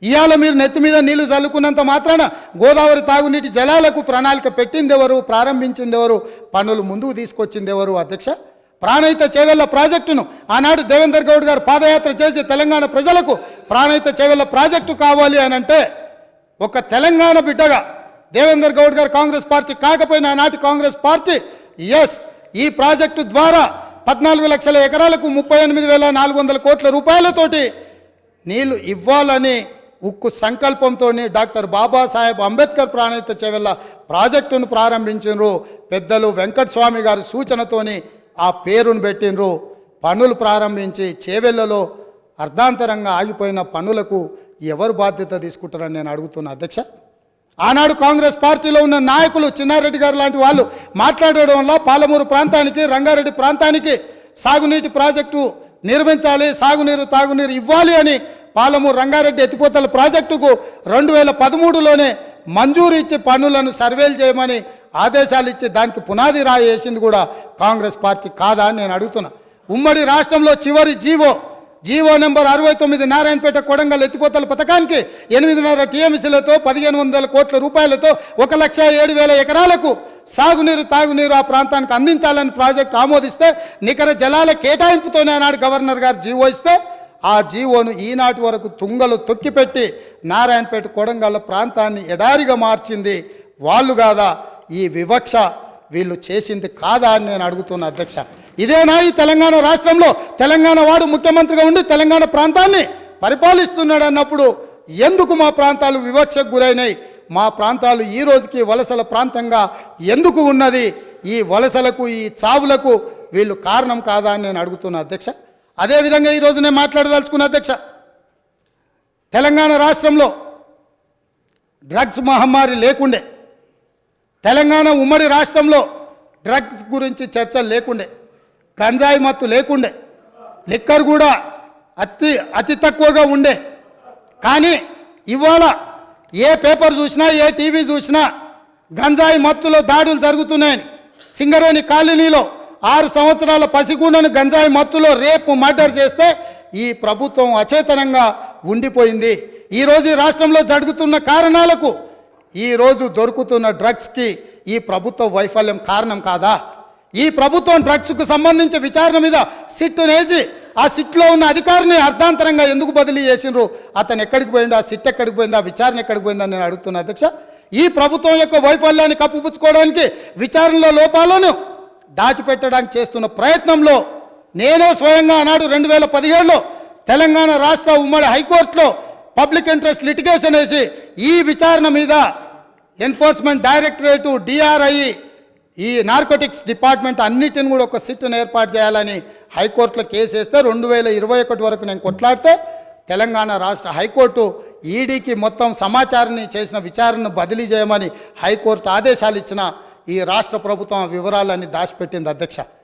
ఇవాళ మీరు నెత్తి మీద నీళ్లు చల్లుకున్నంత మాత్రాన గోదావరి తాగునీటి జలాలకు ప్రణాళిక పెట్టింది ఎవరు, ప్రారంభించింది ఎవరు, పనులు ముందుకు తీసుకొచ్చింది ఎవరు అధ్యక్ష? ప్రాణహిత చేవెళ్ల ప్రాజెక్టును ఆనాడు దేవేందర్ గౌడ్ గారు పాదయాత్ర చేసి తెలంగాణ ప్రజలకు ప్రాణహిత చేవెళ్ల ప్రాజెక్టు కావాలి అని అంటే ఒక తెలంగాణ బిడ్డగా దేవేందర్ గౌడ్ గారు కాంగ్రెస్ పార్టీ కాకపోయినా ఆనాటి కాంగ్రెస్ పార్టీ ఈ ప్రాజెక్టు ద్వారా 14 లక్షల ఎకరాలకు 38,400 కోట్ల రూపాయలతోటి నీళ్లు ఇవ్వాలని ఉక్కు సంకల్పంతో డాక్టర్ బాబాసాహెబ్ అంబేద్కర్ ప్రాణహిత చేవెళ్ల ప్రాజెక్టును ప్రారంభించారు. పెద్దలు వెంకటస్వామి గారి సూచనతోని ఆ పేరును పెట్టినరు. పనులు ప్రారంభించి చేవెళ్లలో అర్ధాంతరంగా ఆగిపోయిన పనులకు ఎవరు బాధ్యత తీసుకుంటారని నేను అడుగుతున్నా అధ్యక్ష. ఆనాడు కాంగ్రెస్ పార్టీలో ఉన్న నాయకులు చిన్నారెడ్డి గారు లాంటి వాళ్ళు మాట్లాడడం వల్ల పాలమూరు ప్రాంతానికి, రంగారెడ్డి ప్రాంతానికి సాగునీటి ప్రాజెక్టు నిర్మించాలి, సాగునీరు తాగునీరు ఇవ్వాలి అని పాలమూరు రంగారెడ్డి ఎత్తిపోతల ప్రాజెక్టుకు 2013లోనే మంజూరు ఇచ్చి పనులను సర్వేలు చేయమని ఆదేశాలు ఇచ్చి దానికి పునాది రాయి వేసింది కూడా కాంగ్రెస్ పార్టీ కాదా అని నేను అడుగుతున్నా. ఉమ్మడి రాష్ట్రంలో చివరి జీవో నెంబర్ 69 నారాయణపేట కొడంగల్ ఎత్తిపోతల పథకానికి 8.5 టీఎంసీలతో 1,500 కోట్ల రూపాయలతో 1,07,000 ఎకరాలకు సాగునీరు తాగునీరు ఆ ప్రాంతానికి అందించాలని ప్రాజెక్టు ఆమోదిస్తే నికర జలాల కేటాయింపుతోనే ఆనాడు గవర్నర్ గారు జీవో ఇస్తే ఆ జీవోను ఈనాటి వరకు తుంగలు తొక్కిపెట్టి నారాయణపేట కొడంగల్ ప్రాంతాన్ని ఎడారిగా మార్చింది వాళ్ళు కాదా? ఈ వివక్ష వీళ్ళు చేసింది కాదా అని నేను అడుగుతున్నా అధ్యక్ష. ఇదేనా ఈ తెలంగాణ రాష్ట్రంలో తెలంగాణ వాడు ముఖ్యమంత్రిగా ఉండి తెలంగాణ ప్రాంతాన్ని పరిపాలిస్తున్నాడు అన్నప్పుడు ఎందుకు మా ప్రాంతాలు వివక్షకు గురైనాయి? మా ప్రాంతాలు ఈ రోజుకి వలసల ప్రాంతంగా ఎందుకు ఉన్నది? ఈ వలసలకు, ఈ చావులకు వీళ్ళు కారణం కాదా అని నేను అడుగుతున్నా అధ్యక్ష. అదేవిధంగా ఈరోజు నేను మాట్లాడదలుచుకున్న అధ్యక్ష, తెలంగాణ రాష్ట్రంలో డ్రగ్స్ మహమ్మారి లేకుండే, తెలంగాణ ఉమ్మడి రాష్ట్రంలో డ్రగ్స్ గురించి చర్చలు లేకుండే, గంజాయి మత్తు లేకుండే, లిక్కర్ కూడా అతి తక్కువగా ఉండే. కానీ ఇవాళ ఏ పేపర్ చూసినా, ఏ టీవీ చూసినా గంజాయి మత్తులో దాడులు జరుగుతున్నాయని, సింగరేణి కాలనీలో 6 సంవత్సరాల పసిగుండను గంజాయి మత్తులో రేపు మర్డర్ చేస్తే ఈ ప్రభుత్వం అచేతనంగా ఉండిపోయింది. ఈరోజు ఈ రాష్ట్రంలో జరుగుతున్న కారణాలకు, ఈరోజు దొరుకుతున్న డ్రగ్స్కి ఈ ప్రభుత్వ వైఫల్యం కారణం కాదా? ఈ ప్రభుత్వం డ్రగ్స్కు సంబంధించి విచారణ మీద సిట్ వేసి ఆ సిట్లో ఉన్న అధికారిని అర్ధాంతరంగా ఎందుకు బదిలీ చేసిండ్రు? అతను ఎక్కడికి పోయింది? ఆ సిట్ ఎక్కడికి పోయింది? ఆ విచారణ ఎక్కడికి పోయిందని నేను అడుగుతున్నా అధ్యక్ష. ఈ ప్రభుత్వం యొక్క వైఫల్యాన్ని కప్పిపుచ్చుకోవడానికి, విచారణలో లోపాలను దాచిపెట్టడానికి చేస్తున్న ప్రయత్నంలో నేనే స్వయంగా ఆనాడు 2017లో తెలంగాణ రాష్ట్ర ఉమ్మడి హైకోర్టులో పబ్లిక్ ఇంట్రెస్ట్ లిటిగేషన్ వేసి ఈ విచారణ మీద ఎన్ఫోర్స్మెంట్ డైరెక్టరేటు, DRI, ఈ నార్కోటిక్స్ డిపార్ట్మెంట్ అన్నిటిని కూడా ఒక సిట్ను ఏర్పాటు చేయాలని హైకోర్టులో కేసు వేస్తే 2021 వరకు నేను కొట్లాడితే తెలంగాణ రాష్ట్ర హైకోర్టు ఈడీకి మొత్తం సమాచారాన్ని చేసిన విచారణను బదిలీ చేయమని హైకోర్టు ఆదేశాలు ఇచ్చిన ఈ రాష్ట్ర ప్రభుత్వం వివరాలన్నీ దాచిపెట్టింది అధ్యక్ష.